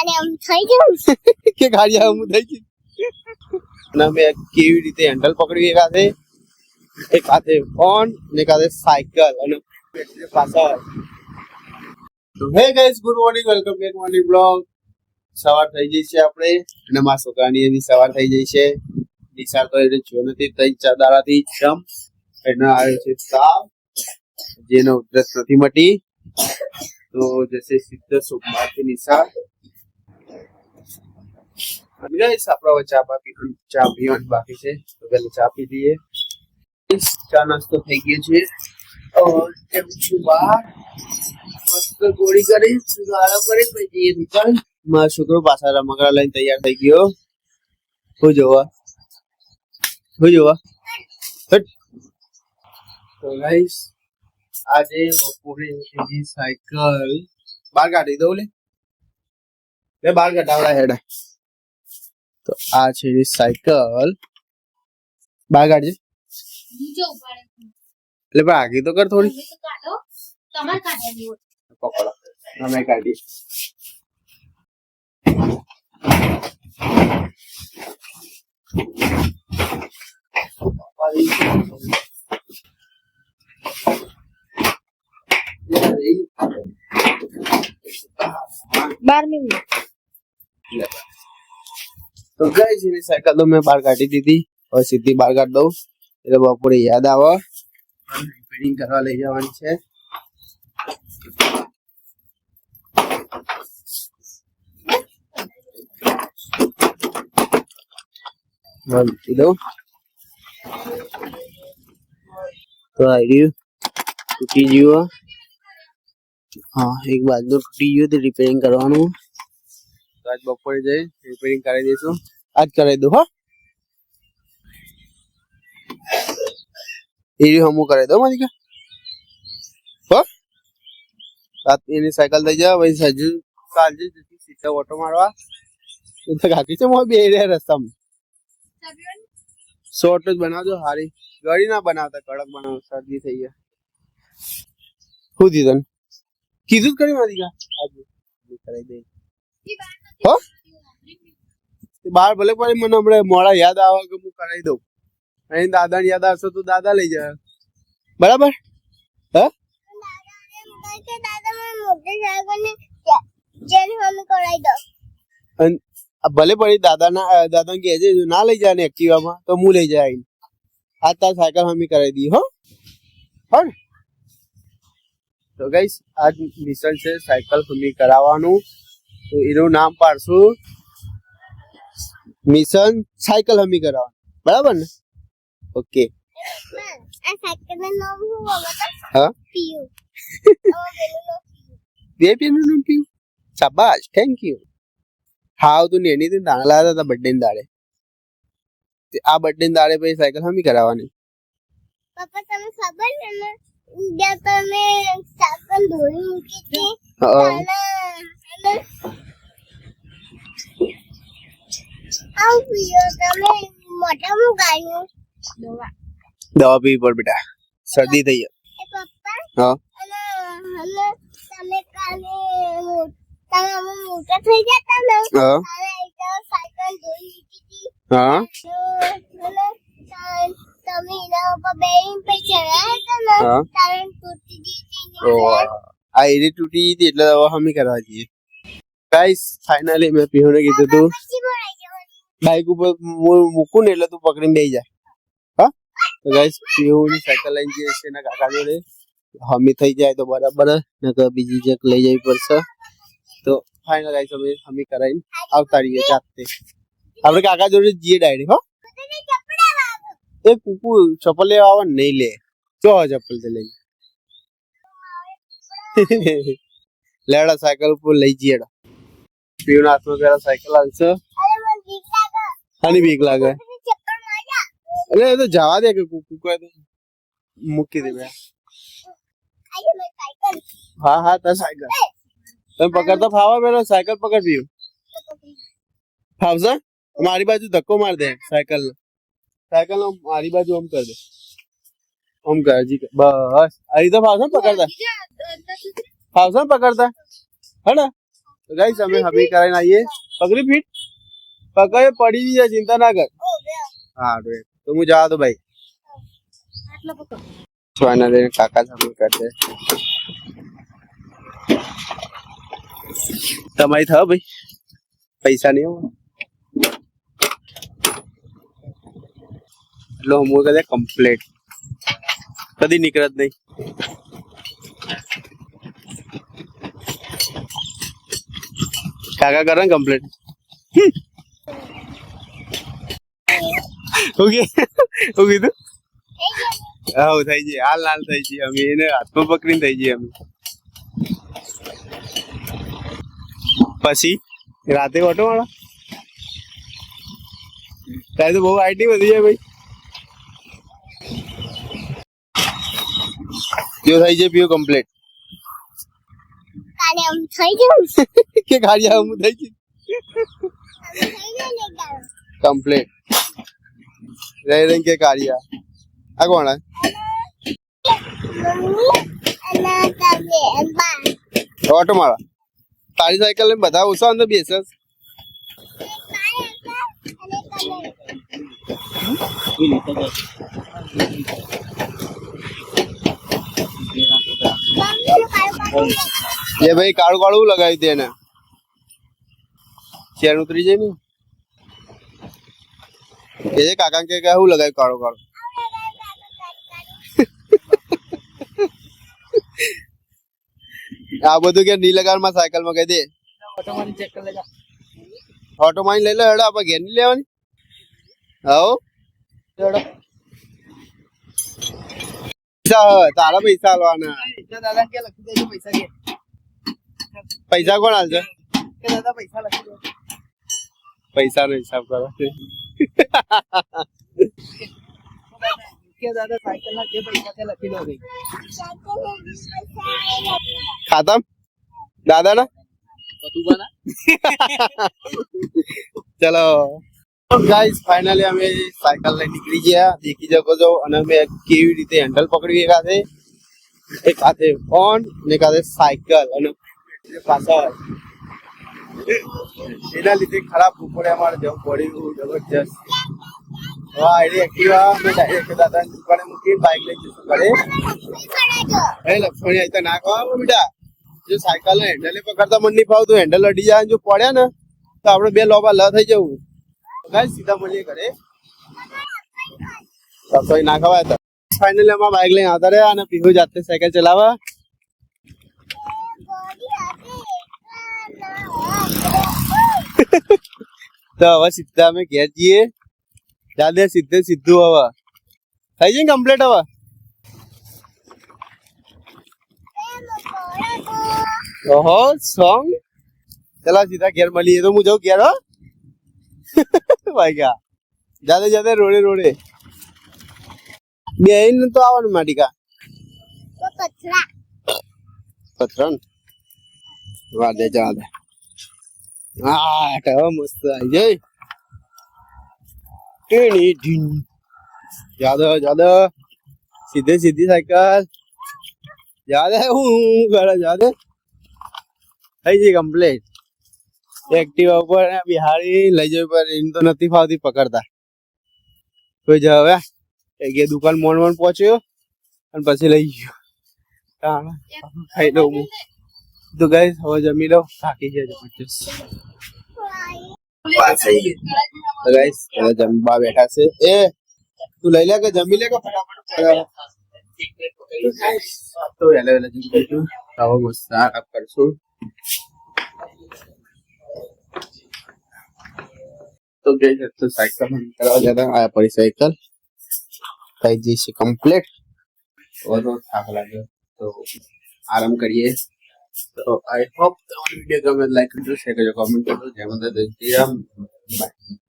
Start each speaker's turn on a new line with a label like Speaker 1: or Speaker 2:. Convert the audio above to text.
Speaker 1: ગાડી આમ થઈ ગયું
Speaker 2: કે ગાડી આમ થઈ ગઈ અને અમે કેવી રીતે હેન્ડલ પકડી એક હાથે ફોન ને એક હાથે સાયકલ અને પાછળ તો હે guys good morning welcome back morning blog સવાર થઈ ગઈ છે આપણે અને મારા છોકરાની એની સવાર થઈ ગઈ છે નિશાળ તો એને જો નથી 3-4 દાડાથી જમ એને આવ્યો છે તાવ જેનો ઉધરસ નથી મટી તો જैसे સીધો સોમવારથી નિશાળ અને ગાઈસ આપણા ચા પીવાની બાકી છે તો પહેલા ચા પી લઈએ ચા નાસ્તો થઈ ગયો છે और जब सुबह मस्त गोड़ी કરી ગાળો કરી પછી એ દુકાન માં છોકરો પાછા રમકડા લઈને તૈયાર થઈ ગયો હું જોવા તો ગાઈસ આજે બપોરે એની સાયકલ બહાર કાઢી દઉં લે બહાર કાઢાવડા હેડ તો આ છે એની સાયકલ બહાર કાઢજે
Speaker 1: નીચે ઉપાડે
Speaker 2: એટલે પણ આગી તો કર થોડી
Speaker 1: તમે તો કાઢો તમાર કાઢવાની હોય
Speaker 2: પકડો અમે કાઢી તો ગાઈસ એની સાયકલ તો મેં બહાર કાઢી દીધી હવે સીધી બહાર કાઢ દઉં એટલે બપોરે યાદ આવે રિપેરિંગ કરવા લઈ જવાની છે તો આવી તૂટી ગયું હા એક બાજુ તૂટી ગયું તો રિપેરિંગ કરવાનું તો આજ બપોરે જઈ રિપેરિંગ કરી દઈશું આજ કરાવી દઉં હા એ હમું કરાવી દઉં મારી હો એની સાયકલ થઈ જાય પછી સજુ કાલજી સીધા ઓટો મારવા કાકી છે મોં બે રસ્તામાં શોર્ટ જ બનાવજો હારી ગળી ના બનાવતા કડક બનાવો શરદી થઈ ગયા શું દીધન કીધું જ કરી મારી કરાવી દે હો બાર ભલે પડે મને હમણાં મોડા યાદ આવે કે હું કરાવી દઉં અહીં દાદાને યાદ આવશે તો દાદા લઈ જાય બરાબર હા ભલે પડી દાદા કહેજે ના લઈ જાય ને એક્ટિવામાં તો હું લઈ જાય આ તાર સાયકલ હમી કરાવી દી હો ને તો ગાઈસ આજ મિશન છે સાયકલ હમી કરાવવાનું તો એનું નામ પાડશું મિશન સાયકલ હમી કરાવવાનું બરાબર ને ઓકે
Speaker 1: આ સાયકલ નું નામ શું હોगा
Speaker 2: હા
Speaker 1: પીયુ
Speaker 2: બે પેનું નામ પીયુ શાબાશ થેન્ક યુ હાવ તું નેની થી દાણા લાવ્યા હતા બર્થડે ની દાડે આ બર્થડે ની દાડે પછી સાયકલ હમી કરાવવાની
Speaker 1: પપ્પા તમે ખબર છે ને જ્યાં તમે સાયકલ ધોઈ મૂકી હતી આવ પીયો તમે મોઢામાં ગાયું
Speaker 2: દવા પીવી પડ બેટા શરદી થઈ જાય
Speaker 1: પપ્પા
Speaker 2: હા
Speaker 1: અને તમે કાલે તમે મોટા થઈ ગયા ને
Speaker 2: હા
Speaker 1: સાયકલ ધોઈ મૂકી હતી
Speaker 2: હા
Speaker 1: તમે એના ઉપર બેન પે ચડાયા હતા ને તારણ તૂટી ગઈ
Speaker 2: આ એરી તૂટી ગઈ એટલે દવા હમી કરવા જઈએ ગાઈસ ફાઇનલી મેં પીહોને કીધું તું બાઈક ઉપર મૂકું ને એટલે તું પકડીને બેસી જા હા તો ગાઈસ પીહોની સાયકલ લઈને જઈએ છે એના કાકા જોડે હમી થઈ જાય તો બરાબર નકર બીજી જગ લઈ જવી પડશે તો ફાઇનલ ગાઈસ અમે હમી કરાવીને આવતા રહીએ જાતે આપણે કાકા જોડે જઈએ ડાયરેક્ટ હો એ કુકુ ચપ્પલ લેવા આવે નહીં લે ચો ચપ્પલ તો લઈ લેડા સાયકલ ઉપર લઈ જઈએ પીવું હાથમાં પેલા સાયકલ આવશે આની બીક લાગે એટલે એ તો જવા દે કે કુકુ કહે તો મૂકી દે હા હા તાર સાયકલ તમે પકડતા ફાવા પેલા સાયકલ પકડ પીવું ફાવશે મારી બાજુ ધક્કો માર દે સાયકલ સાયકલ મારી બાજુ આમ કર દે આમ કર જી બસ આ રીતે ફાવશે પકડતા ફાવશે પકડતા હે ને તો ગાઈસ અમે હમી કરાઈને આવીએ પકડી ફીટ પકડે પડી જાય ચિંતા ના કર હા તો હું જવા દો ભાઈ ફાઇનલી કાકા હમી કરશે તમારી થયો ભાઈ પૈસા નહીં હોય એટલે હું કદાચ કમ્પ્લીટ કદી નીકળે જ નહીં કાકા કરે ને કમ્પ્લીટ ઓકે શું કીધું હા થઈ જઈએ હાલ હાલ થઈ જઈએ અમે એને હાથમાં પકડીને થઈ જઈએ અમે પછી રાતે ઓટો વાળા તારે તો બહુ આઈટી વધી જાય ભાઈ જો થઈ જાય પીઓ કમ્પ્લીટ
Speaker 1: કાલે આમ થઈ ગયું
Speaker 2: કે ગાડી આમ થઈ ગઈ કમ્પ્લીટ રહી રહી કે કાઢિયા આ કોણ હે ઓટો મારા તારી સાયકલ લઈને બધા ઓછો અંદર બેસે એ ભાઈ કાળું કાળું લગાવી દે ને ચેન ઉતરી જાય ને એ કાકા કે શું લગાવ્યું કાળું કાળું આ બધું કે ની લગાડ માં સાયકલ માં કહી દે ઓટો મારી લઈ લો હેડો આપણે ઘેર ની લેવાની હો તારા પૈસા હાલવાના પૈસા કોણ હાલશે પૈસા નો હિસાબ કરો ખાતમ દાદા ના ચલો ગાઈસ ફાઇનલી અમે સાયકલ લઈને નીકળી ગયા દેખી શકો છો અને અમે કેવી રીતે હેન્ડલ પકડી એક હાથે ફોન ને એક હાથે સાયકલ અને પાછળ એના લીધે ખરાબ બપોરે અમારે જવું પડ્યું જબરજસ્ત હા એટલે એક્ટિવા અમે ડાયરેક્ટ દાદા દુકાને મૂકી બાઇક લઈ જશું ઘરે એ લક્ષ્મણી આવી તો ના કહો બેટા જો સાયકલ ને હેન્ડલે પકડતા મન નહીં ફાવતું હેન્ડલ અડી જાય જો પડ્યા ને તો આપણે બે લોબા લ થઈ જવું ગાઈસ સીધા મળીએ ઘરે રસોઈ ના ખવાય તો ફાઇનલી અમારા બાઇક લઈને આવતા રહ્યા અને પીહુ જાતે સાયકલ ચલાવવા તો હવે સીધા અમે ઘેર જઈએ દાદા સીધું હવે થઈ જાય કમ્પ્લીટ હવે ઓહો સોંગ ચલા સીધા ઘેર મળીએ તો હું જાઉં ઘેર હો ભાઈ કા જાતે રોડે બે તો આવવાનું માટીકા પથરા વાદે જવા દે હા મસ્ત આવી જાય ટીણી ઢીન જાદે સીધી સાયકલ જાદે હું કરે જાદે થઈ ગઈ કમ્પ્લીટ એક્ટિવા ઉપર બિહારી લઈ જવી પર એમ તો નથી ફાવતી પકડતા કોઈ જ હવે એ દુકાન મોણ પહોંચ્યો અને પછી લઈ ગયો ખાઈ લઉં હું તો ગાઈસ હવે જમી લો થાકી જાય જબરજસ્ત ગાઈસ હવે જમવા બેઠા છે એ તું લઈ લે કે જમી લે કે ફટાફટ તો વેલે જમી લઈશું હવે મસ્ત આરામ કરશું તો ગાઈસ તો સાયકલ કરવા જતા આયા પડી સાયકલ થઈ જશે કમ્પ્લીટ और થાક લાગ્યો તો આરામ કરીએ તો આઈ હોપ તમને વિડિયો ગમે લાઈક કરજો શેર કરજો કમેન્ટ કરજો જય માતા દી બાય